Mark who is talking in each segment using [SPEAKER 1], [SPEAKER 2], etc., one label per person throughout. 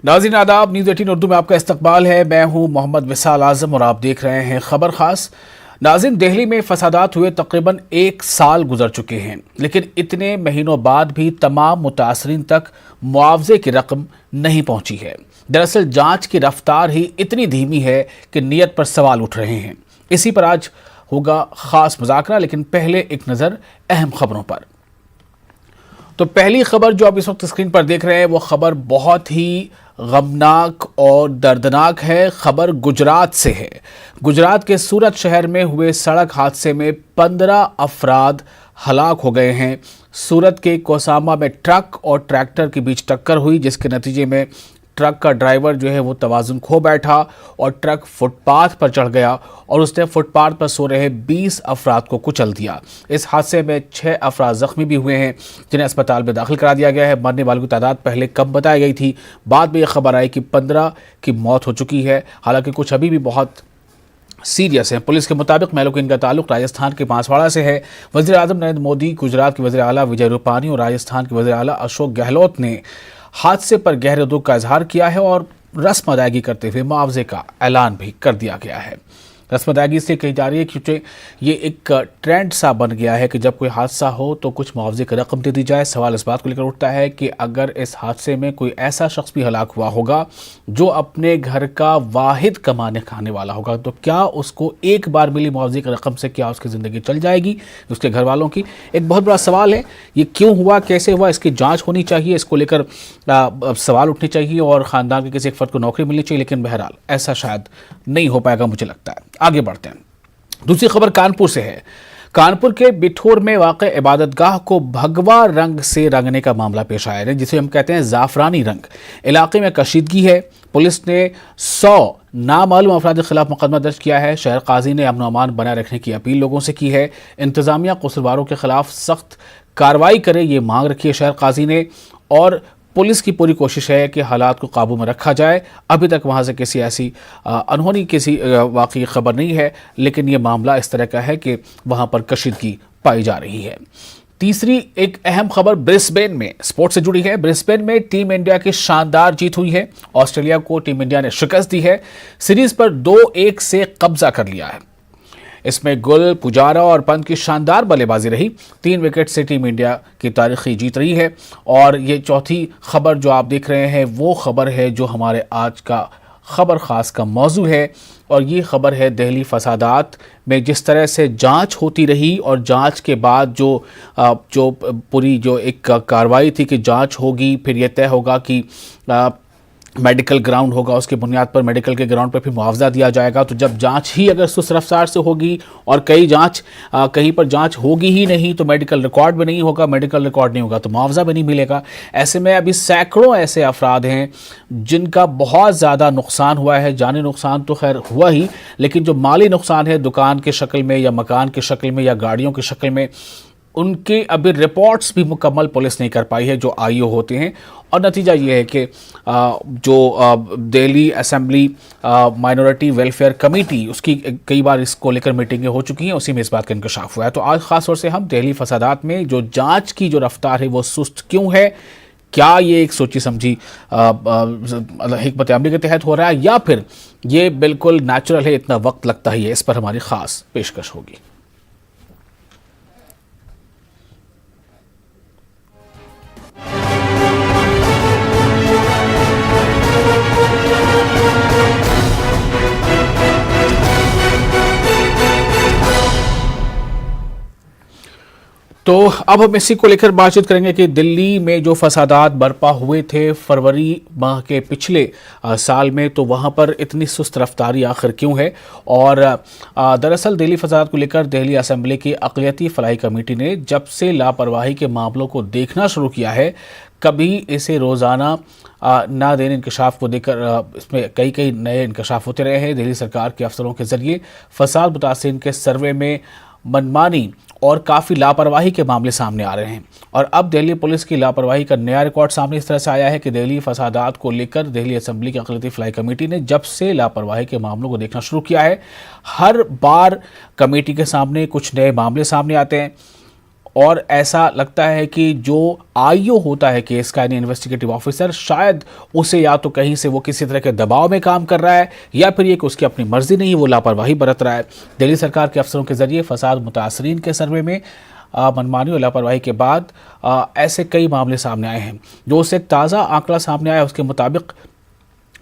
[SPEAKER 1] नाज़रीन आदाब, न्यूज़ 18 उर्दू में आपका इस्तकबाल है। मैं हूं मोहम्मद विसाल आजम और आप देख रहे हैं खबर खास। नाज़रीन, दिल्ली में फसादात हुए तकरीबन 1 साल गुजर चुके हैं, लेकिन इतने महीनों बाद भी तमाम मुतासरीन तक मुआवजे की रकम नहीं पहुंची है। दरअसल जांच की रफ्तार ही इतनी धीमी है कि नीयत पर सवाल उठ रहे हैं। इसी पर आज होगा खास मुज़ाकरा, लेकिन पहले एक नज़र अहम खबरों पर। तो पहली खबर जो आप इस वक्त स्क्रीन पर देख रहे हैं वो खबर बहुत ही गमनाक और दर्दनाक है। खबर गुजरात से है। गुजरात के सूरत शहर में हुए सड़क हादसे में 15 अफराद हलाक हो गए हैं। सूरत के कोसामा में ट्रक और ट्रैक्टर के बीच टक्कर हुई, जिसके नतीजे में ट्रक का ड्राइवर जो है वो तवाज़ुन खो बैठा और ट्रक फुटपाथ पर चढ़ गया और उसने फुटपाथ पर सो रहे 20 अफराद को कुचल दिया। इस हादसे में 6 अफराद ज़ख्मी भी हुए हैं, जिन्हें अस्पताल में दाखिल करा दिया गया है। मरने वालों की तादाद पहले कम बताई गई थी, बाद में यह खबर आई कि 15 की मौत हो चुकी है। हालांकि कुछ अभी भी बहुत सीरियस है। पुलिस के मुताबिक महलों का इनका ताल्लुक राजस्थान के बांसवाड़ा से है। वज़ीर आज़म नरेंद्र मोदी, गुजरात के वज़ीर आला विजय रूपानी और राजस्थान के वज़ीर आला अशोक गहलोत ने हादसे पर गहरे दुख का इजहार किया है और रस्म अदायगी करते हुए मुआवजे का ऐलान भी कर दिया गया है। रस्म अदायगी से कही जा रही है क्योंकि ये एक ट्रेंड सा बन गया है कि जब कोई हादसा हो तो कुछ मुआवजे की रकम दे दी जाए। सवाल इस बात को लेकर उठता है कि अगर इस हादसे में कोई ऐसा शख्स भी हलाक हुआ होगा जो अपने घर का वाहिद कमाने खाने वाला होगा, तो क्या उसको एक बार मिली मुआवजे की रकम से क्या उसकी ज़िंदगी चल जाएगी, उसके घर वालों की? एक बहुत बड़ा सवाल है। ये क्यों हुआ, कैसे हुआ, इसकी जाँच होनी चाहिए, इसको लेकर सवाल उठने चाहिए और ख़ानदान के किसी एक फ़र्द को नौकरी मिलनी चाहिए। लेकिन बहरहाल ऐसा शायद नहीं हो पाएगा, मुझे लगता है। आगे बढ़ते हैं। दूसरी खबर कानपुर से है। कानपुर के बिठूर में वाक़े इबादतगाह को भगवा रंग से रंगने का मामला पेश आया है, जिसे हम कहते हैं ज़ाफ़रानी रंग। इलाके में कशीदगी है। पुलिस ने 100 नामालूम अफराद के खिलाफ मुकदमा दर्ज किया है। शहर काजी ने अमन अमान बनाए रखने की अपील लोगों से की है। इंतजामिया कसूरवारों के खिलाफ सख्त कार्रवाई करे, ये मांग रखी है शहर काजी ने। और पुलिस की पूरी कोशिश है कि हालात को काबू में रखा जाए। अभी तक वहाँ से किसी ऐसी अनहोनी किसी वाकई खबर नहीं है, लेकिन ये मामला इस तरह का है कि वहाँ पर कशीदगी पाई जा रही है। तीसरी एक अहम खबर ब्रिस्बेन में स्पोर्ट्स से जुड़ी है। ब्रिस्बेन में टीम इंडिया की शानदार जीत हुई है। ऑस्ट्रेलिया को टीम इंडिया ने शिकस्त दी है। सीरीज पर 2-1 से कब्जा कर लिया है। इसमें गुल, पुजारा और पंत की शानदार बल्लेबाजी रही। 3 विकेट से टीम इंडिया की तारीखी जीत रही है। और ये चौथी खबर जो आप देख रहे हैं वो खबर है जो हमारे आज का खबर खास का मौजू है। और ये खबर है दिल्ली फसादात में जिस तरह से जांच होती रही और जांच के बाद जो पूरी जो एक कार्रवाई थी कि जांच होगी, फिर यह तय होगा कि मेडिकल ग्राउंड होगा, उसके बुनियाद पर मेडिकल के ग्राउंड पर फिर मुआवजा दिया जाएगा। तो जब जांच ही अगर सुस्त रफ्तार से होगी और कहीं पर जांच होगी ही नहीं तो मेडिकल रिकॉर्ड भी नहीं होगा, मेडिकल रिकॉर्ड नहीं होगा तो मुआवजा भी नहीं मिलेगा। ऐसे में अभी सैकड़ों ऐसे अफराद हैं जिनका बहुत ज़्यादा नुकसान हुआ है। जानी नुकसान तो खैर हुआ ही, लेकिन जो माली नुकसान है दुकान की शक्ल में या मकान की शक्ल में या गाड़ियों की शक्ल में, उनके अभी रिपोर्ट्स भी मुकम्मल पुलिस नहीं कर पाई है जो आईओ होते हैं। और नतीजा ये है कि जो Delhi assembly minority welfare committee, उसकी कई बार इसको लेकर मीटिंगें हो चुकी हैं, उसी में इस बात का इंकशाफ हुआ है। तो आज ख़ास तौर से हम दिल्ली फसादात में जो जांच की जो रफ्तार है वो सुस्त क्यों है, क्या ये एक सोची समझी हिकमत अमली के तहत हो रहा है या फिर ये बिल्कुल नेचुरल है, इतना वक्त लगता ही है, इस पर हमारी ख़ास पेशकश होगी। तो अब हम इसी को लेकर बातचीत करेंगे कि दिल्ली में जो फसादात बर्पा हुए थे फरवरी माह के पिछले साल में, तो वहाँ पर इतनी सुस्त रफ्तारी आखिर क्यों है। और दरअसल दिल्ली फसादात को लेकर दिल्ली असेंबली की अक़लियती फलाही कमेटी ने जब से लापरवाही के मामलों को देखना शुरू किया है, कभी इसे रोज़ाना ना देने इंकशाफ को देकर इसमें कई नए इंकशाफ होते रहे हैं। दिल्ली सरकार के अफसरों के ज़रिए फसाद मुतासिरीन के सर्वे में मनमानी और काफ़ी लापरवाही के मामले सामने आ रहे हैं। और अब दिल्ली पुलिस की लापरवाही का नया रिकॉर्ड सामने इस तरह से आया है कि दिल्ली फसादात को लेकर दिल्ली असेंबली की अक़लियती फलाही कमेटी ने जब से लापरवाही के मामलों को देखना शुरू किया है, हर बार कमेटी के सामने कुछ नए मामले सामने आते हैं और ऐसा लगता है कि जो आईओ होता है केस का, यानी इन्वेस्टिगेटिव ऑफिसर, शायद उसे या तो कहीं से वो किसी तरह के दबाव में काम कर रहा है या फिर ये कि उसकी अपनी मर्जी नहीं, वो लापरवाही बरत रहा है। दिल्ली सरकार के अफसरों के जरिए फसाद मुतासरीन के सर्वे में मनमानी और लापरवाही के बाद ऐसे कई मामले सामने आए हैं। जो उससे एक ताज़ा आंकड़ा सामने आया उसके मुताबिक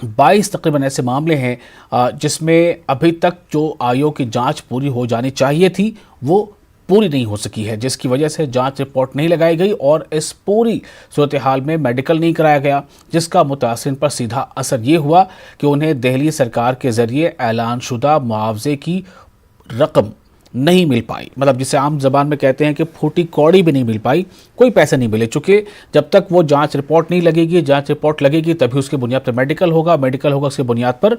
[SPEAKER 1] 22 तकरीबन ऐसे मामले हैं जिसमें अभी तक जो आयोग की जांच पूरी हो जानी चाहिए थी वो पूरी नहीं हो सकी है, जिसकी वजह से जांच रिपोर्ट नहीं लगाई गई और इस पूरी सूरत हाल में मेडिकल नहीं कराया गया, जिसका मुतासिन पर सीधा असर ये हुआ कि उन्हें दिल्ली सरकार के ज़रिए ऐलानशुदा मुआवजे की रकम नहीं मिल पाई। मतलब जिसे आम जबान में कहते हैं कि फूटी कौड़ी भी नहीं मिल पाई, कोई पैसे नहीं मिले, चूँकि जब तक वो जांच रिपोर्ट नहीं लगेगी, जांच रिपोर्ट लगेगी तभी उसकी बुनियाद पर मेडिकल होगा, मेडिकल होगा उसकी बुनियाद पर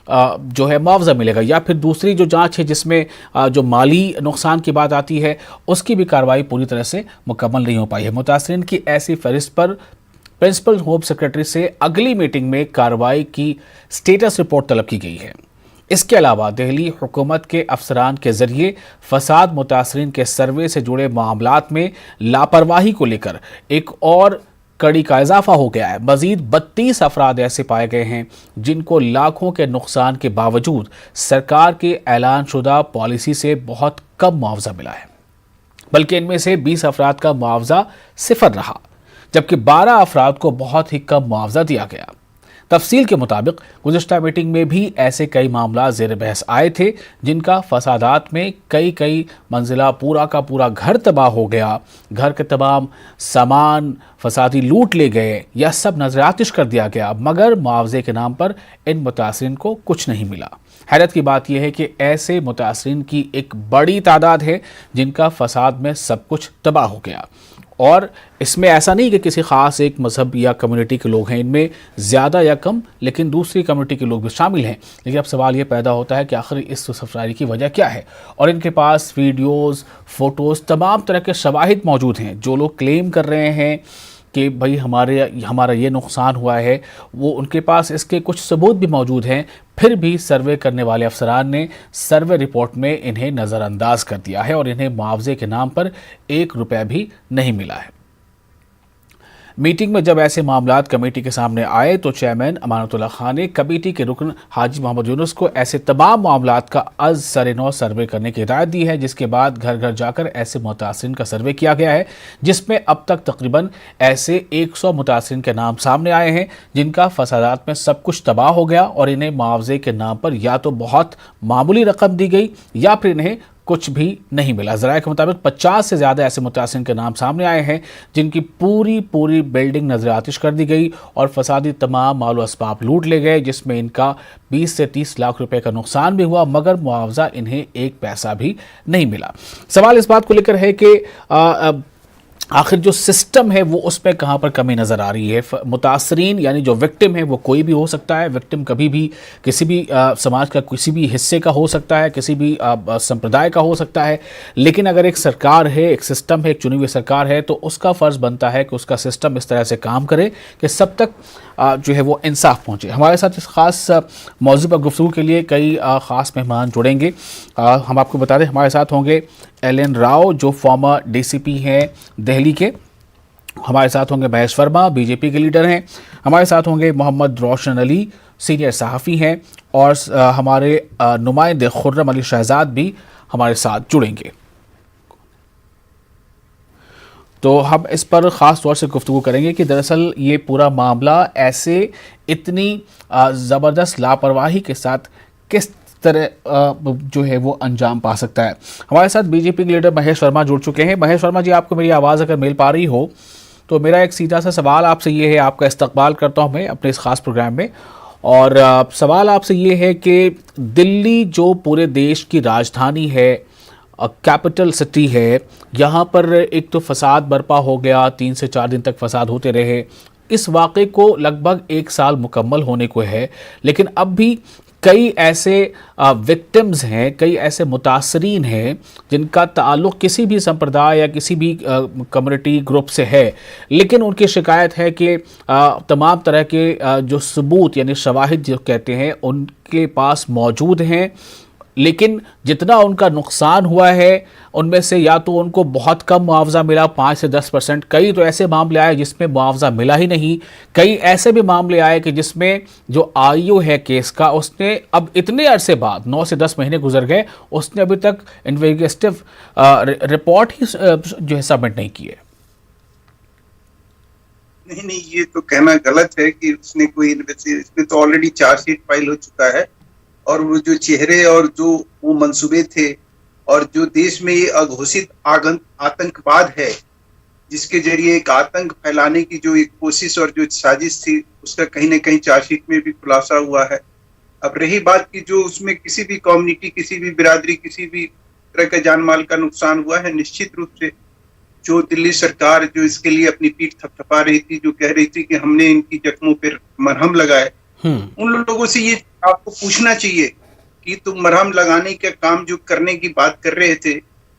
[SPEAKER 1] जो है मुआवजा मिलेगा, या फिर दूसरी जो जांच है जिसमें जो माली नुकसान की बात आती है उसकी भी कार्रवाई पूरी तरह से मुकम्मल नहीं हो पाई है। मुतासरीन की ऐसी फहरिस्त पर प्रिंसिपल होम सेक्रेटरी से अगली मीटिंग में कार्रवाई की स्टेटस रिपोर्ट तलब की गई है। इसके अलावा दिल्ली हुकूमत के अफसरान के जरिए फसाद मुतासरीन के सर्वे से जुड़े मामलात में लापरवाही को लेकर एक और कड़ी का इजाफा हो गया है। मजीद 32 अफराद ऐसे पाए गए हैं जिनको लाखों के नुकसान के बावजूद सरकार के ऐलानशुदा पॉलिसी से बहुत कम मुआवजा मिला है, बल्कि इनमें से 20 अफराद का मुआवजा सिफर रहा, जबकि 12 अफराद को बहुत ही कम मुआवजा दिया गया। तफसील के मुताबिक गुज़िश्ता मीटिंग में भी ऐसे कई मामला ज़ेर बहस आए थे जिनका फसादात में कई मंजिला पूरा का पूरा घर तबाह हो गया, घर के तमाम सामान फसादी लूट ले गए या सब नजर आतिश कर दिया गया, मगर मुआवजे के नाम पर इन मुतासरीन को कुछ नहीं मिला। हैरत की बात यह है कि ऐसे मुतासरीन की एक बड़ी तादाद है जिनका फसाद में सब कुछ तबाह हो गया, और इसमें ऐसा नहीं कि किसी ख़ास एक मज़हब या कम्युनिटी के लोग हैं, इनमें ज़्यादा या कम लेकिन दूसरी कम्युनिटी के लोग भी शामिल हैं। लेकिन अब सवाल ये पैदा होता है कि आखिर इस सफारी की वजह क्या है, और इनके पास वीडियोज़, फ़ोटोज़, तमाम तरह के शवाहिद मौजूद हैं। जो लोग क्लेम कर रहे हैं कि भाई हमारा ये नुकसान हुआ है, वो उनके पास इसके कुछ सबूत भी मौजूद हैं, फिर भी सर्वे करने वाले अफसरान ने सर्वे रिपोर्ट में इन्हें नज़रअंदाज कर दिया है और इन्हें मुआवजे के नाम पर 1 रुपया भी नहीं मिला है। मीटिंग में जब ऐसे मामलात कमेटी के सामने आए तो चेयरमैन अमानतुल्लाह खान ने कमेटी के रुकन हाजी मोहम्मद यूनुस को ऐसे तमाम मामलात का अज सर-ए-नौ सर्वे करने की हिदायत दी है, जिसके बाद घर घर जाकर ऐसे मुतासरीन का सर्वे किया गया है, जिसमें अब तक तकरीबन ऐसे 100 मुतासरीन के नाम सामने आए हैं जिनका फसादात में सब कुछ तबाह हो गया और इन्हें मुआवजे के नाम पर या तो बहुत मामूली रकम दी गई या फिर इन्हें कुछ भी नहीं मिला। ज़राए के मुताबिक 50 से ज़्यादा ऐसे मुतासिन के नाम सामने आए हैं जिनकी पूरी बिल्डिंग नजर आतिश कर दी गई और फसादी तमाम माल असबाब लूट ले गए, जिसमें इनका 20 से 30 लाख रुपए का नुकसान भी हुआ, मगर मुआवजा इन्हें 1 पैसा भी नहीं मिला। सवाल इस बात को लेकर है कि आखिर जो सिस्टम है वो उसमें कहाँ पर कमी नज़र आ रही है। मुतासरीन यानी जो विक्टिम है वो कोई भी हो सकता है, विक्टिम कभी भी किसी भी समाज का किसी भी हिस्से का हो सकता है, किसी भी संप्रदाय का हो सकता है, लेकिन अगर एक सरकार है, एक सिस्टम है, एक चुनी हुई सरकार है, तो उसका फ़र्ज़ बनता है कि उसका सिस्टम इस तरह से काम करे कि सब तक जो है वो इंसाफ पहुँचे। हमारे साथ इस ख़ास मौजू पर गुफ्तगू के लिए कई ख़ास मेहमान जुड़ेंगे। हम आपको बता दें हमारे साथ होंगे एल.एन. राव जो फॉर्मर डीसीपी हैं दिल्ली के, हमारे साथ होंगे महेश वर्मा बीजेपी के लीडर हैं, हमारे साथ होंगे मोहम्मद रोशन अली सीनियर सहाफ़ी हैं, और हमारे नुमाइंदे खुर्रम अली शहजाद भी हमारे साथ जुड़ेंगे। तो हम इस पर ख़ास तौर से गुफ्तगू करेंगे कि दरअसल ये पूरा मामला ऐसे इतनी ज़बरदस्त लापरवाही के साथ किस तरह जो है वो अंजाम पा सकता है। हमारे साथ बीजेपी के लीडर महेश वर्मा जुड़ चुके हैं। महेश वर्मा जी, आपको मेरी आवाज़ अगर मिल पा रही हो तो मेरा एक सीधा सा सवाल आपसे ये है, आपका इस्तकबाल करता हूँ मैं अपने इस ख़ास प्रोग्राम में, और सवाल आपसे ये है कि दिल्ली जो पूरे देश की राजधानी है, कैपिटल सिटी है, यहाँ पर एक तो फसाद बर्पा हो गया, 3 से 4 दिन तक फसाद होते रहे। इस वाक़े को लगभग 1 साल मुकम्मल होने को है, लेकिन अब भी कई ऐसे विक्टिम्स हैं, कई ऐसे मुतासरीन हैं जिनका ताल्लुक़ किसी भी संप्रदाय या किसी भी कम्युनिटी ग्रुप से है, लेकिन उनकी शिकायत है कि तमाम तरह के जो सबूत यानी शवाहिद जो कहते हैं उनके पास मौजूद हैं, लेकिन जितना उनका नुकसान हुआ है उनमें से या तो उनको बहुत कम मुआवजा मिला 5 से 10%, कई तो ऐसे मामले आए जिसमें मुआवजा मिला ही नहीं, कई ऐसे भी मामले आए कि जिसमें जो आयु है केस का उसने अब इतने अरसे बाद 9 से 10 महीने गुजर गए, उसने अभी तक इन्वेस्टिगेटिव रिपोर्ट ही जो है सबमिट नहीं की है।
[SPEAKER 2] नहीं, ये तो कहना गलत है कि उसने कोई इसमें तो ऑलरेडी चार्जशीट फाइल हो चुका है, और वो जो चेहरे और जो वो मंसूबे थे और जो देश में ये अघोषित आतंकवाद है, जिसके जरिए एक आतंक फैलाने की जो एक कोशिश और जो साजिश थी, उसका कहीं ना कहीं चार्जशीट में भी खुलासा हुआ है। अब रही बात की जो उसमें किसी भी कम्युनिटी, किसी भी बिरादरी, किसी भी तरह का जान माल का नुकसान हुआ है, निश्चित रूप से जो दिल्ली सरकार जो इसके लिए अपनी पीठ थपथपा रही थी, जो कह रही थी कि हमने इनकी जख्मों पर मरहम लगाए, उन लोगों से ये आपको पूछना चाहिए कि तुम मरहम लगाने का काम जो करने की बात कर रहे थे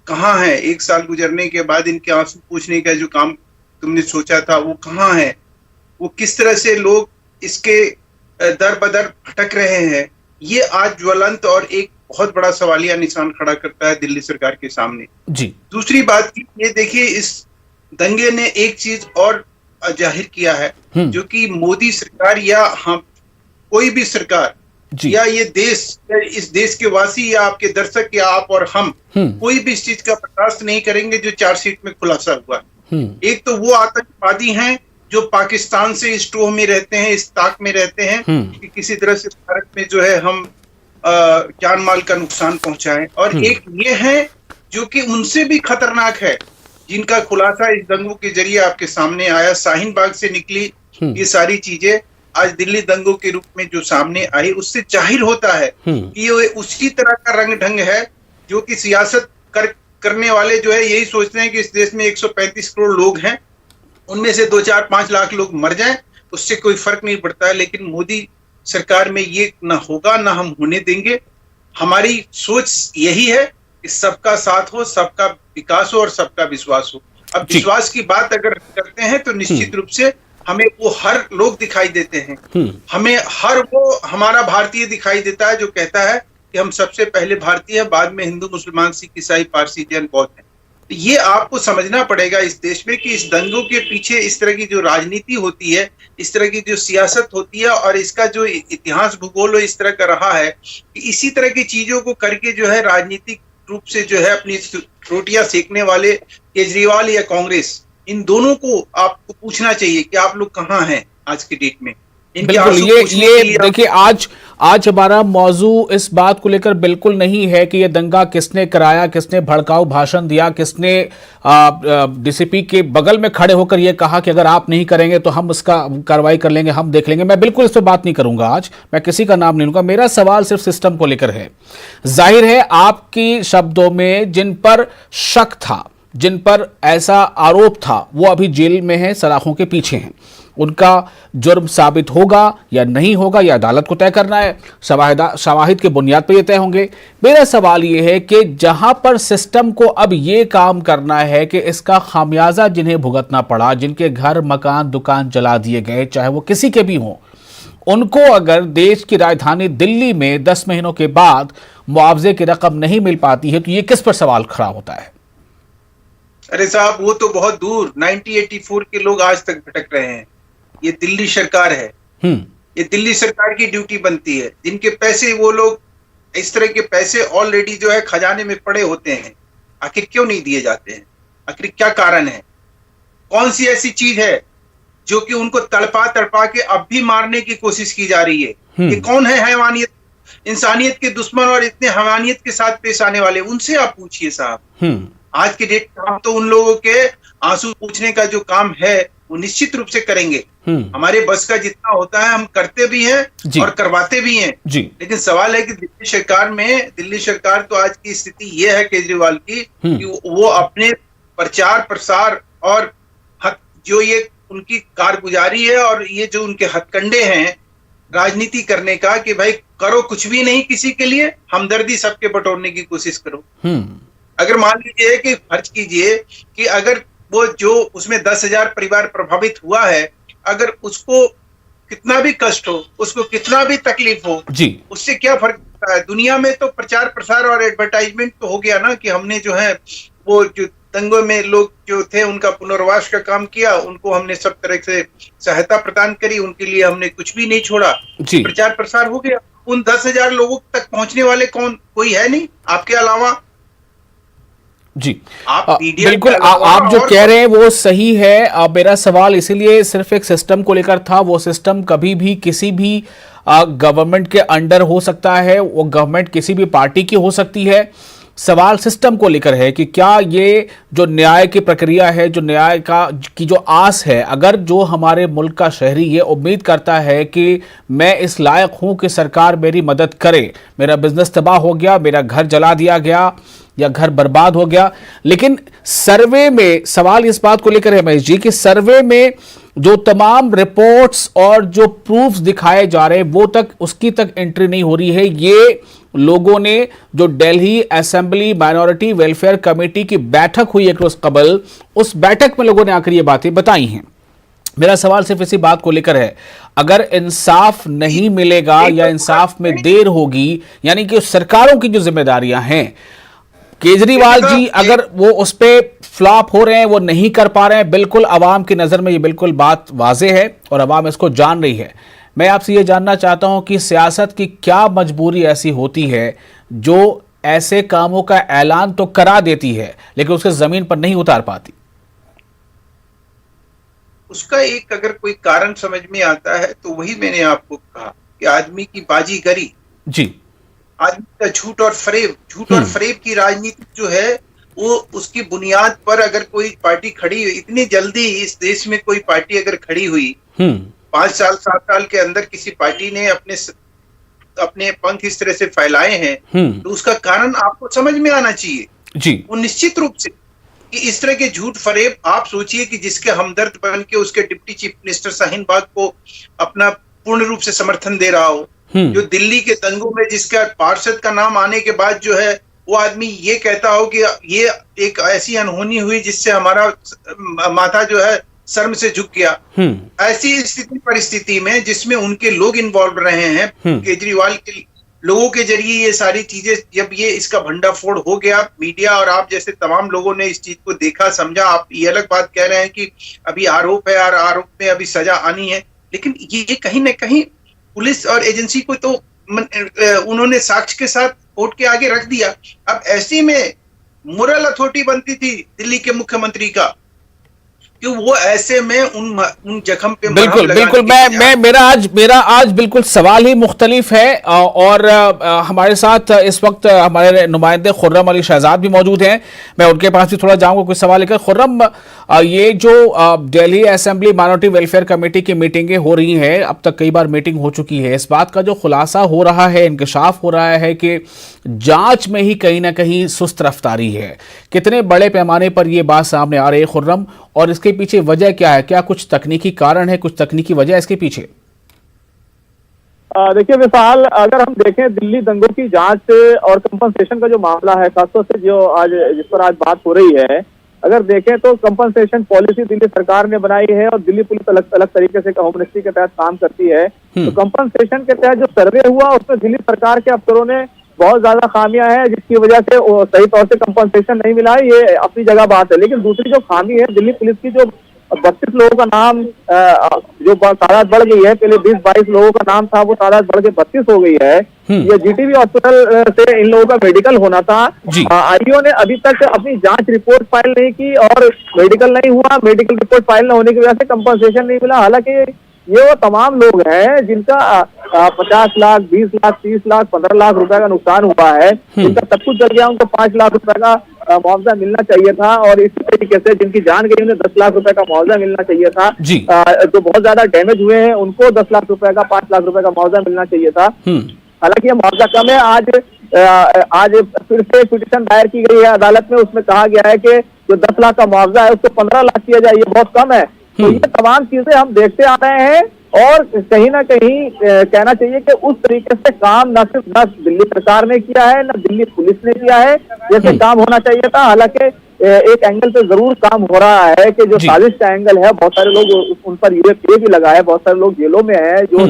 [SPEAKER 2] कहाँ है? 1 साल गुजरने के बाद इनके आंसू पूछने का जो काम तुमने सोचा था वो कहाँ है? वो किस तरह से लोग इसके दर बदर भटक रहे हैं, ये आज ज्वलंत और एक बहुत बड़ा सवालिया निशान खड़ा करता है दिल्ली सरकार के सामने
[SPEAKER 1] जी।
[SPEAKER 2] दूसरी बात ये देखिए, इस दंगे ने एक चीज और जाहिर किया है, जो कि मोदी सरकार या हम कोई भी सरकार या ये देश, इस देश के वासी या आपके दर्शक या आप और हम कोई भी इस चीज का बर्दाश्त नहीं करेंगे जो चार्जशीट में खुलासा हुआ। एक तो वो आतंकवादी हैं जो पाकिस्तान से इस टोह में रहते हैं, इस ताक में रहते हैं कि किसी तरह से भारत में जो है हम जान माल का नुकसान पहुंचाएं, और एक ये है जो कि उनसे भी खतरनाक है, जिनका खुलासा इस दंगों के जरिए आपके सामने आया। शाहीन बाग से निकली ये सारी चीजें आज दिल्ली दंगों के रूप में जो सामने आई, उससे जाहिर होता है कि ये उसी तरह का रंग ढंग है जो कि सियासत करने वाले जो है यही सोचते हैं कि इस देश में 135 करोड़ लोग हैं, उनमें से 2, 4, 5 लाख लोग मर जाएं, उससे कोई फर्क नहीं पड़ता है। लेकिन मोदी सरकार में ये ना होगा, ना हम होने देंगे। हमारी सोच यही है कि सबका साथ हो, सबका विकास हो और सबका विश्वास हो। अब विश्वास की बात अगर करते हैं तो निश्चित रूप से हमें वो हर लोग दिखाई देते हैं, हमें हर वो हमारा भारतीय दिखाई देता है जो कहता है कि हम सबसे पहले भारतीय हैं, बाद में हिंदू, मुसलमान, सिख, ईसाई, पारसी, जैन, बौद्ध हैं। तो ये आपको समझना पड़ेगा इस देश में कि इस दंगों के पीछे इस तरह की जो राजनीति होती है, इस तरह की जो सियासत होती है और इसका जो इतिहास भूगोल इस तरह का रहा है कि इसी तरह की चीजों को करके जो है राजनीतिक रूप से जो है अपनी रोटियां सेकने वाले केजरीवाल या कांग्रेस, इन दोनों को आपको पूछना चाहिए कि आप लोग कहाँ हैं आज की डेट में।
[SPEAKER 1] बिल्कुल, ये देखिए आज हमारा मौजू इस बात को लेकर बिल्कुल नहीं है कि ये दंगा किसने कराया, किसने भड़काऊ भाषण दिया, किसने डीसीपी के बगल में खड़े होकर ये कहा कि अगर आप नहीं करेंगे तो हम उसका कार्रवाई कर लेंगे, हम देख लेंगे। मैं बिल्कुल इस पर बात नहीं करूंगा, आज मैं किसी का नाम नहीं लूंगा। मेरा सवाल सिर्फ सिस्टम को लेकर है। जाहिर है आपकी शब्दों में जिन पर शक था, जिन पर ऐसा आरोप था, वो अभी जेल में है, सलाखों के पीछे हैं। उनका जुर्म साबित होगा या नहीं होगा या अदालत को तय करना है, शवाहिद के बुनियाद पर ये तय होंगे। मेरा सवाल ये है कि जहां पर सिस्टम को अब ये काम करना है कि इसका खामियाजा जिन्हें भुगतना पड़ा, जिनके घर, मकान, दुकान जला दिए गए, चाहे वो किसी के भी हों, उनको अगर देश की राजधानी दिल्ली में 10 महीनों के बाद मुआवजे की रकम नहीं मिल पाती है तो ये किस पर सवाल खड़ा होता है?
[SPEAKER 2] अरे साहब, वो तो बहुत दूर 1984 के लोग आज तक भटक रहे हैं। ये दिल्ली सरकार है, ये दिल्ली सरकार की ड्यूटी बनती है। जिनके पैसे, वो लोग इस तरह के पैसे ऑलरेडी जो है खजाने में पड़े होते हैं, आखिर क्यों नहीं दिए जाते हैं? आखिर क्या कारण है? कौन सी ऐसी चीज है जो कि उनको तड़पा तड़पा के अब भी मारने की कोशिश की जा रही है? ये कौन है हैवानियत, इंसानियत के दुश्मन और इतने हैवानियत के साथ पेश आने वाले? उनसे आप पूछिए साहब। आज के डेट में हम तो उन लोगों के आंसू पूछने का जो काम है वो निश्चित रूप से करेंगे। हमारे बस का जितना होता है हम करते भी हैं और करवाते भी हैं। लेकिन सवाल है कि दिल्ली सरकार तो आज की स्थिति ये है केजरीवाल की कि वो अपने प्रचार प्रसार और जो ये उनकी कारगुजारी है और ये जो उनके हथकंडे हैं राजनीति करने का कि भाई करो कुछ भी नहीं किसी के लिए, हमदर्दी सबके बटोरने की कोशिश करो। अगर मान लीजिए कि फर्ज कीजिए कि अगर वो जो उसमें 10,000 परिवार प्रभावित हुआ है, अगर उसको कितना भी कष्ट हो, उसको कितना भी तकलीफ हो, उससे क्या फर्क होता है। दुनिया में तो प्रचार प्रसार और एडवर्टाइजमेंट तो हो गया ना कि हमने जो है वो जो दंगों में लोग जो थे उनका पुनर्वास का काम किया, उनको हमने सब तरह से सहायता प्रदान करी, उनके लिए हमने कुछ भी नहीं छोड़ा, प्रचार प्रसार हो गया। उन 10,000 लोगों तक पहुंचने वाले कोई है नहीं आपके अलावा।
[SPEAKER 1] जी बिल्कुल, आप जो कह रहे हैं वो सही है। मेरा सवाल इसीलिए सिर्फ एक सिस्टम को लेकर था। वो सिस्टम कभी भी किसी भी गवर्नमेंट के अंडर हो सकता है, वो गवर्नमेंट किसी भी पार्टी की हो सकती है। सवाल सिस्टम को लेकर है कि क्या ये जो न्याय की प्रक्रिया है, जो न्याय की जो आस है, अगर जो हमारे मुल्क का शहरी ये उम्मीद करता है कि मैं इस लायक हूं कि सरकार मेरी मदद करे, मेरा बिजनेस तबाह हो गया, मेरा घर जला दिया गया या घर बर्बाद हो गया, लेकिन सर्वे में सवाल इस बात को लेकर है महेश जी कि सर्वे में जो तमाम रिपोर्ट्स और जो प्रूफ्स दिखाए जा रहे हैं वो तक उसकी तक एंट्री नहीं हो रही है। ये लोगों ने जो Delhi assembly minority welfare committee की बैठक हुई एक रोज कबल, उस बैठक में लोगों ने आकर ये बातें बताई हैं। मेरा सवाल सिर्फ इसी बात को लेकर है, अगर इंसाफ नहीं मिलेगा या इंसाफ में देर होगी, यानी कि सरकारों की जो जिम्मेदारियां हैं, केजरीवाल जी अगर वो उस पे फ्लॉप हो रहे हैं, वो नहीं कर पा रहे हैं, बिल्कुल अवाम की नजर में ये बिल्कुल बात वाजे है और अवाम इसको जान रही है। मैं आपसे ये जानना चाहता हूं कि सियासत की क्या मजबूरी ऐसी होती है जो ऐसे कामों का ऐलान तो करा देती है लेकिन उसे जमीन पर नहीं उतार पाती।
[SPEAKER 2] उसका एक अगर कोई कारण समझ में आता है तो वही मैंने आपको कहा कि आदमी की बाजीगरी,
[SPEAKER 1] जी,
[SPEAKER 2] आदमी का झूठ और फरेब की राजनीति जो है वो उसकी बुनियाद पर अगर कोई पार्टी खड़ी हुई, इतनी जल्दी इस देश में कोई पार्टी अगर खड़ी हुई 5 साल 7 साल के अंदर किसी पार्टी ने अपने पंख इस तरह से फैलाए हैं, तो उसका कारण आपको समझ में आना चाहिए
[SPEAKER 1] जी।
[SPEAKER 2] वो निश्चित रूप से कि इस तरह के झूठ फरेब, आप सोचिए कि जिसके हमदर्द बन के उसके deputy chief minister Shaheen Bagh को अपना पूर्ण रूप से समर्थन दे रहा हो, जो दिल्ली के दंगों में जिसका पार्षद का नाम आने के बाद जो है वो आदमी ये कहता हो कि ये एक ऐसी अनहोनी हुई जिससे हमारा माथा जो है शर्म से झुक गया। ऐसी परिस्थिति में जिसमें उनके लोग इन्वॉल्व रहे हैं, केजरीवाल के लोगों के जरिए ये सारी चीजें, जब ये इसका भंडाफोड़ हो गया, मीडिया और आप जैसे तमाम लोगों ने इस चीज को देखा समझा। आप ये अलग बात कह रहे हैं कि अभी आरोप है और आरोप में अभी सजा आनी है, लेकिन ये कहीं ना कहीं पुलिस और एजेंसी को तो उन्होंने साक्ष्य के साथ कोर्ट के आगे रख दिया। अब ऐसी में मोरल अथॉरिटी बनती थी दिल्ली के मुख्यमंत्री का कि वो ऐसे में उन जख्म पे
[SPEAKER 1] बिल्कुल मेरा आज बिल्कुल सवाल ही मुख्तलिफ है। और हमारे साथ इस वक्त हमारे नुमाइंदे खुर्रम अली शहजाद भी मौजूद हैं, मैं उनके पास भी थोड़ा जाऊंगा कुछ सवाल लेकर। खुर्रम, ये जो Delhi assembly minority welfare committee की मीटिंगें हो रही हैं, अब तक कई बार मीटिंग हो चुकी है, इस बात का जो खुलासा हो रहा है, इंकशाफ हो रहा है कि जांच में ही कहीं ना कहीं सुस्त रफ्तारी है। कितने बड़े पैमाने पर यह बात सामने आ रही है खुर्रम, और इसके पीछे वजह क्या है? क्या कुछ तकनीकी कारण है, कुछ तकनीकी वजह इसके पीछे?
[SPEAKER 3] देखिए विशाल, अगर हम देखें दिल्ली दंगों की जांच और कंपनसेशन का जो मामला है, खासतौर से जो आज जिस पर आज बात हो रही है, अगर देखें तो कंपनसेशन पॉलिसी दिल्ली सरकार ने बनाई है और दिल्ली पुलिस अलग अलग तरीके से होम मिनिस्ट्री के तहत काम करती है। तो कंपनसेशन के तहत जो सर्वे हुआ उसमें दिल्ली सरकार के अफसरों ने बहुत ज्यादा खामियां हैं, जिसकी वजह से सही तौर से कंपनसेशन नहीं मिला है, ये अपनी जगह बात है। लेकिन दूसरी जो खामी है, दिल्ली पुलिस की जो 32 लोगों का नाम जो तादाद बढ़ गई है, पहले 20-22 लोगों का नाम था, वो तादाद बढ़ के 32 हो गई है। ये जीटीबी हॉस्पिटल से इन लोगों का मेडिकल होना था। आईओ ने अभी तक अपनी जांच रिपोर्ट फाइल नहीं की और मेडिकल नहीं हुआ। मेडिकल रिपोर्ट फाइल न होने की वजह से कंपनसेशन नहीं मिला। हालांकि ये वो तमाम लोग हैं जिनका 50 लाख, 20 लाख, 30 लाख, 15 लाख रुपए का नुकसान हुआ है, जिनका सब कुछ चल गया, उनको 5 लाख रुपए का मुआवजा मिलना चाहिए था। और इसी तरीके से जिनकी जान गई उन्हें 10 लाख रुपए का मुआवजा मिलना चाहिए था। जो बहुत ज्यादा डैमेज हुए हैं उनको 10 लाख रुपए का, 5 लाख रुपए का मुआवजा मिलना चाहिए था। हालांकि ये मुआवजा कम है। आज फिर से पिटीशन दायर की गई है अदालत में, उसमें कहा गया है कि जो 10 लाख का मुआवजा है उसको 15 लाख किया जाए, ये बहुत कम है। तो ये तमाम चीजें हम देखते आ रहे हैं और कहीं ना कहीं कहना चाहिए कि उस तरीके से काम न सिर्फ दिल्ली सरकार ने किया है, न दिल्ली पुलिस ने किया है जैसे काम होना चाहिए था। हालांकि एक एंगल पे जरूर काम हो रहा है कि जो साजिश का एंगल है, बहुत सारे लोग उन पर ये भी लगा है, बहुत सारे लोग जेलों में हैं जो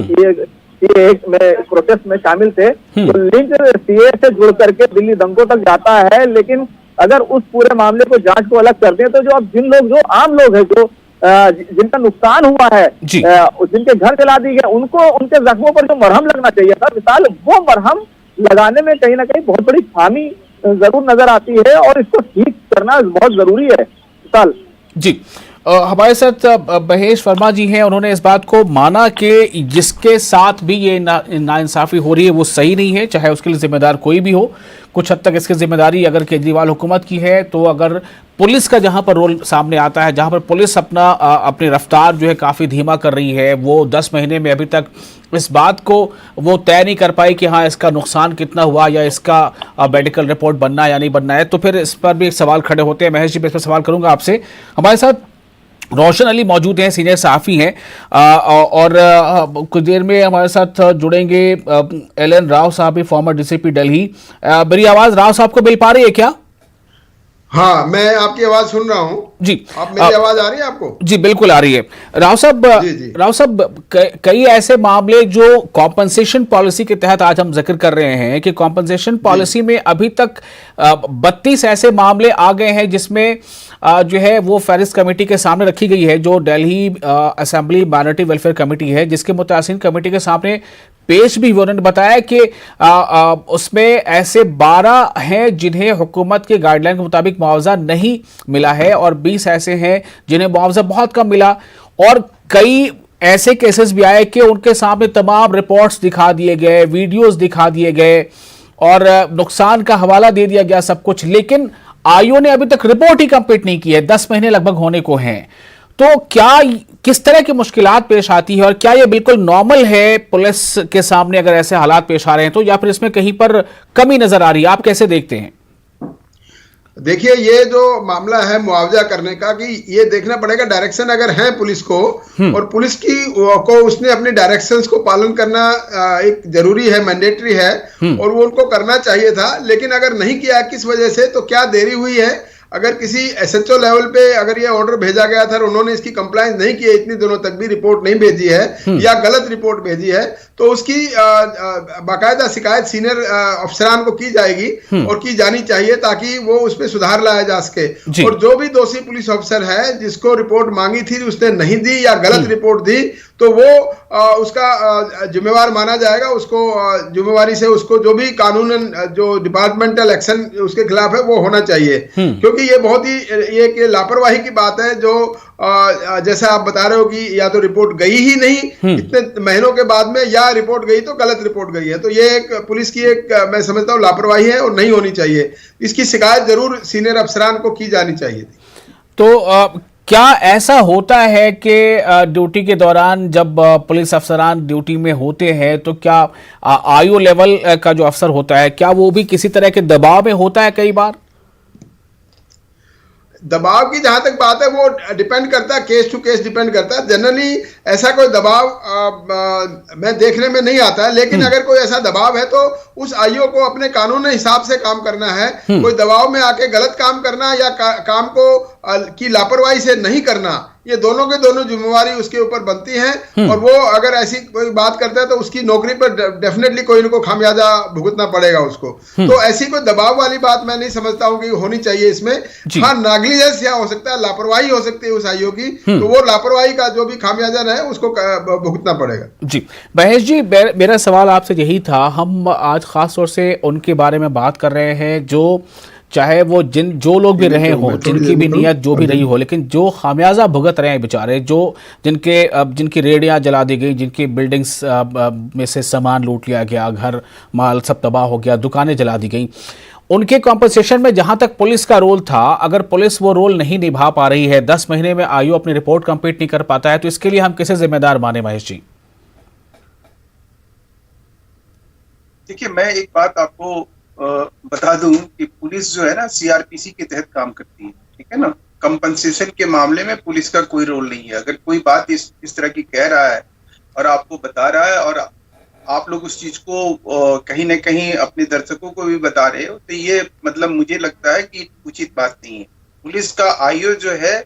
[SPEAKER 3] सीए में प्रोटेस्ट में शामिल थे, तो लिंक सीए से जुड़ करके दिल्ली दंगों तक जाता है। लेकिन अगर उस पूरे मामले को, जांच को अलग कर दें, तो जो अब जिन लोग, जो आम लोग हैं, जो जिनका नुकसान हुआ है, जिनके घर जला दिए गए, उनको, उनके जख्मों पर जो मरहम लगना चाहिए था विशाल, वो मरहम लगाने में कहीं ना कहीं बहुत बड़ी खामी जरूर नजर आती है, और इसको ठीक करना बहुत जरूरी है विशाल।
[SPEAKER 1] जी, हमारे साथ महेश वर्मा जी हैं। उन्होंने इस बात को माना कि जिसके साथ भी ये नाइंसाफी हो रही है वो सही नहीं है, चाहे उसके लिए जिम्मेदार कोई भी हो। कुछ हद तक इसकी जिम्मेदारी अगर केजरीवाल हुकूमत की है, तो अगर पुलिस का जहां पर रोल सामने आता है, जहां पर पुलिस अपनी रफ्तार जो है काफ़ी धीमा कर रही है, वो 10 महीने में अभी तक इस बात को वो तय नहीं कर पाई कि हाँ इसका नुकसान कितना हुआ या इसका मेडिकल रिपोर्ट बनना या नहीं बनना है, तो फिर इस पर भी एक सवाल खड़े होते हैं। महेश जी, मैं इस पर सवाल करूंगा आपसे। हमारे साथ रोशन अली मौजूद हैं, सीनियर सहाफ़ी हैं, और कुछ देर में हमारे साथ जुड़ेंगे एल.एन. राव साहब भी, फॉर्मर डीसीपी दिल्ली। मेरी आवाज़ राव साहब को मिल पा रही है क्या?
[SPEAKER 4] हाँ, मैं आपकी आवाज सुन रहा हूँ
[SPEAKER 1] जी।
[SPEAKER 4] आप, मेरी आवाज आ रही है आपको?
[SPEAKER 1] जी बिल्कुल आ रही है। राव साहब, कई ऐसे मामले जो कॉम्पनसेशन पॉलिसी के तहत आज हम जिक्र कर रहे हैं कि कॉम्पनसेशन पॉलिसी में अभी तक 32 ऐसे मामले आ गए हैं जिसमें जो है वो फहरिस्त कमेटी के सामने रखी गई है, जो Delhi assembly minority welfare committee है, जिसके मुतासिन कमेटी के सामने पेश भी हुए। उन्होंने बताया कि उसमें ऐसे 12 हैं जिन्हें हुकूमत के गाइडलाइन के मुताबिक मुआवजा नहीं मिला है, और 20 ऐसे हैं जिन्हें मुआवजा बहुत कम मिला, और कई ऐसे केसेस भी आए कि उनके सामने तमाम रिपोर्ट्स दिखा दिए गए, वीडियोस दिखा दिए गए, और नुकसान का हवाला दे दिया गया सब कुछ। लेकिन आईओ ने अभी तक रिपोर्ट ही कंप्लीट नहीं की है, 10 महीने लगभग होने को हैं। तो क्या, किस तरह की मुश्किलात पेश आती है, और क्या ये बिल्कुल नॉर्मल है पुलिस के सामने अगर ऐसे हालात पेश आ रहे हैं तो, या फिर इसमें कहीं पर कमी नजर आ रही है? आप कैसे देखते हैं?
[SPEAKER 4] देखिए, ये जो मामला है मुआवजा करने का, कि ये देखना पड़ेगा डायरेक्शन अगर है पुलिस को, और पुलिस को उसने अपने डायरेक्शंस को पालन करना एक जरूरी है, मैंडेटरी है, और वो उनको करना चाहिए था। लेकिन अगर नहीं किया किस वजह से, तो क्या देरी हुई है, अगर किसी एसएचओ लेवल पे अगर ये ऑर्डर भेजा गया था और उन्होंने इसकी कंप्लायंस नहीं की है, इतनी दिनों तक भी रिपोर्ट नहीं भेजी है या गलत रिपोर्ट भेजी है, तो उसकी बाकायदा शिकायत सीनियर अफसरान को की जाएगी और की जानी चाहिए, ताकि वो उसमें सुधार लाया जा सके। और जो भी दोषी पुलिस अफसर है जिसको रिपोर्ट मांगी थी उसने नहीं दी या गलत रिपोर्ट दी, तो वो उसका जिम्मेवार माना जाएगा। उसको जिम्मेवारी से उसको जो भी कानूनन जो डिपार्टमेंटल एक्शन उसके खिलाफ है वो होना चाहिए, क्योंकि ये बहुत ही ये लापरवाही की बात है। जो जैसा आप बता रहे हो कि या तो रिपोर्ट गई ही नहीं इतने महीनों के बाद में, या रिपोर्ट गई तो गलत रिपोर्ट गई है, तो ये एक पुलिस की एक मैं समझता हूँ लापरवाही है और नहीं होनी चाहिए। इसकी शिकायत जरूर सीनियर अफसरान को की जानी चाहिए थी।
[SPEAKER 1] तो क्या ऐसा होता है कि ड्यूटी के दौरान जब पुलिस अफसरान ड्यूटी में होते हैं, तो क्या आईओ लेवल का जो अफसर होता है, क्या वो भी किसी तरह के दबाव में होता है? कई बार
[SPEAKER 4] दबाव की जहां तक बात है वो डिपेंड करता है, केस टू केस डिपेंड करता है। जनरली ऐसा कोई दबाव मैं देखने में नहीं आता है, लेकिन अगर कोई ऐसा दबाव है तो उस आईओ को अपने कानून हिसाब से काम करना है। कोई दबाव में आके गलत काम करना या काम को की लापरवाही से नहीं करना, ये दोनों के दोनों जिम्मेवारी उसके ऊपर बनती है। और वो अगर ऐसी कोई बात करता है तो उसकी नौकरी पर डेफिनेटली कोई इनको खामियाजा भुगतना पड़ेगा उसको। तो ऐसी कोई दबाव वाली बात मैं नहीं समझता हूं कि होनी चाहिए इसमें। हाँ, नेग्लिजेंस या हो सकता है, लापरवाही हो सकती है उस आईओ की, तो वो लापरवाही का जो भी खामियाजा है उसको भुगतना पड़ेगा।
[SPEAKER 1] जी महेश जी, मेरा सवाल आपसे यही था। हम आज खास तौर से उनके बारे में बात कर रहे हैं जो, चाहे वो जो लोग भी रहे हों, जिनकी भी नीयत जो भी रही हो, लेकिन जो खामियाजा भुगत रहे हैं बेचारे, जिनकी रेडियां जला दी गई, जिनकी बिल्डिंग्स में से सामान लूट लिया गया, घर माल सब तबाह हो गया, दुकानें जला दी गई, उनके कॉम्पनसेशन में जहां तक पुलिस का रोल था, अगर पुलिस वो रोल नहीं निभा पा रही है, 10 महीने में आईओ अपनी रिपोर्ट कंप्लीट नहीं कर पाता है, तो इसके लिए हम किसे जिम्मेदार माने महेश जी?
[SPEAKER 2] देखिए, मैं एक बात आपको बता दूं कि पुलिस जो है ना सीआरपीसी के तहत काम करती है, ठीक है ना। कंपनसेशन के मामले में पुलिस का कोई रोल नहीं है। अगर कोई बात इस तरह की कह रहा है और आपको बता रहा है और आप लोग उस चीज को कहीं ना कहीं अपने दर्शकों को भी बता रहे हो, तो ये मतलब मुझे लगता है कि उचित बात नहीं है। पुलिस का आईओ जो है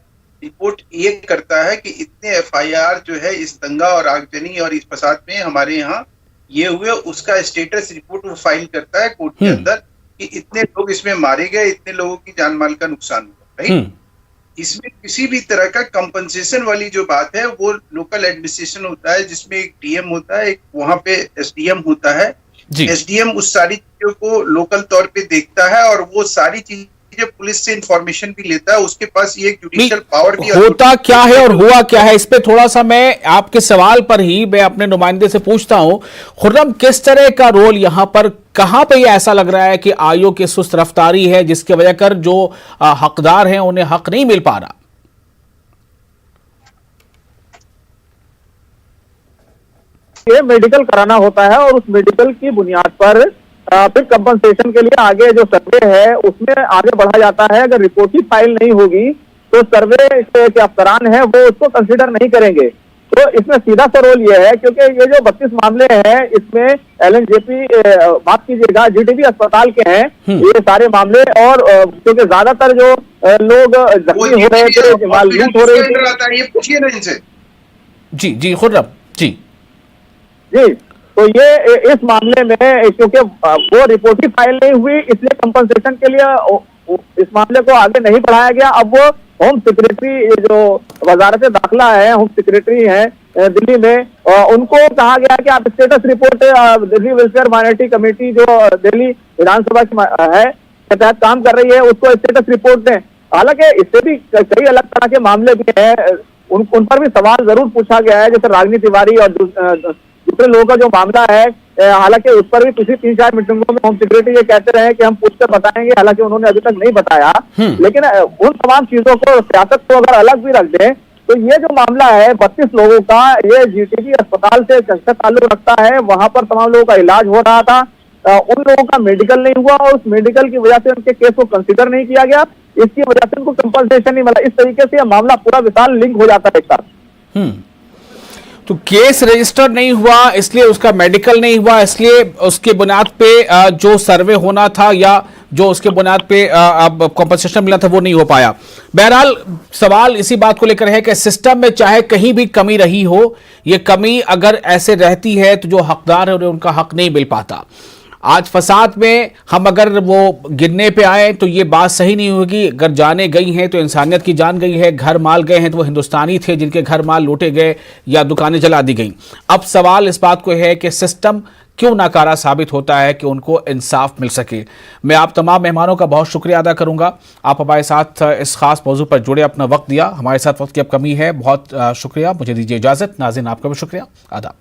[SPEAKER 2] रिपोर्ट ये करता है कि इतने एफआईआर जो है इस दंगा और आगजनी और इस फसाद में हमारे यहाँ ये हुए, उसका स्टेटस रिपोर्ट वो फाइल करता है कोर्ट के अंदर कि इतने लोग इसमें मारे गए, इतने लोगों की जान माल का नुकसान हुआ, राइट। इसमें किसी भी तरह का कंपनसेशन वाली जो बात है वो लोकल एडमिनिस्ट्रेशन होता है, जिसमें एक डीएम होता है, एक वहां पे एसडीएम होता है। एसडीएम उस सारी चीजों को लोकल तौर पे देखता है और वो सारी चीजें पुलिस से इंफॉर्मेशन भी लेता है। उसके पास ये जुडिशियल पावर भी
[SPEAKER 1] होता क्या है और हुआ क्या है, इस पे थोड़ा सा मैं आपके सवाल पर ही मैं अपने नुमाइंदे से पूछता हूं। खुर्रम, किस तरह का रोल यहां पर, कहां पे ये ऐसा लग रहा है कि आयोग की सुस्त रफ्तारी है जिसके वजह कर जो हकदार हैं उन्हें हक नहीं मिल पा रहा?
[SPEAKER 3] ये मेडिकल कराना होता है और उस मेडिकल की बुनियाद पर फिर कंपनसेशन के लिए आगे जो सर्वे है उसमें आगे बढ़ा जाता है। अगर रिपोर्ट ही फाइल नहीं होगी तो सर्वे के अफसरान है वो उसको कंसीडर नहीं करेंगे। तो इसमें सीधा सा रोल ये है, क्योंकि ये जो 32 मामले हैं इसमें एलएनजेपी, माफ कीजिएगा, जीटीबी अस्पताल के हैं ये सारे मामले। और क्योंकि ज्यादातर जो लोग जख्मी हो रहे थे, माल लूट हो रही थी।
[SPEAKER 2] ये पूछिए ना इनसे।
[SPEAKER 1] जी खुर्रम जी
[SPEAKER 3] जी, तो ये इस मामले में क्योंकि वो रिपोर्ट ही फाइल नहीं हुई इसलिए कंपनसेशन के लिए इस मामले को आगे नहीं बढ़ाया गया। अब वो होम सेक्रेटरी जो वजारत दाखिला है, होम सेक्रेटरी है दिल्ली में, उनको कहा गया कि आप status report Delhi welfare minority committee जो दिल्ली विधानसभा है के तहत काम कर रही है उसको स्टेटस रिपोर्ट दें। हालांकि इससे भी कई अलग तरह के मामले भी हैं, उन पर भी सवाल जरूर पूछा गया है, जैसे रागिनी तिवारी और दूसरे लोगों का जो मामला है। हालांकि उस पर भी पिछली 3-4 मीटिंगों में होम सेक्रेटरी ये कहते रहे कि हम पूछकर बताएंगे, हालांकि उन्होंने अभी तक नहीं बताया। लेकिन उन तमाम चीजों को, सियासत को अगर अलग भी रख दें तो ये जो मामला है 32 लोगों का, ये जीटीबी अस्पताल से कैसे ताल्लुक रखता है। वहां पर तमाम लोगों का इलाज हो रहा था, उन लोगों का मेडिकल नहीं हुआ और उस मेडिकल की वजह से उनके केस को कंसिडर नहीं किया गया, इसकी वजह से उनको कंपनसेशन नहीं मिला। इस तरीके से यह मामला पूरा विशाल लिंक हो जाता है एक साथ।
[SPEAKER 1] तो केस रजिस्टर नहीं हुआ इसलिए उसका मेडिकल नहीं हुआ, इसलिए उसके बुनियाद पे जो सर्वे होना था या जो उसके बुनियाद पे अब कॉम्पनसेशन मिला था वो नहीं हो पाया। बहरहाल सवाल इसी बात को लेकर है कि सिस्टम में चाहे कहीं भी कमी रही हो, ये कमी अगर ऐसे रहती है तो जो हकदार है उन्हें उनका हक नहीं मिल पाता। आज फसाद में हम अगर वो गिनने पे आए तो ये बात सही नहीं होगी। अगर जाने गई हैं तो इंसानियत की जान गई है, घर माल गए हैं तो वो हिंदुस्तानी थे जिनके घर माल लूटे गए या दुकानें जला दी गई। अब सवाल इस बात को है कि सिस्टम क्यों नाकारा साबित होता है कि उनको इंसाफ मिल सके। मैं आप तमाम मेहमानों का बहुत शुक्रिया अदा करूंगा, आप हमारे साथ इस खास मौजू पर जुड़े, अपना वक्त दिया। हमारे साथ वक्त की अब कमी है, बहुत शुक्रिया। मुझे दीजिए इजाजत। नाज़रीन आपका भी शुक्रिया, आदाब।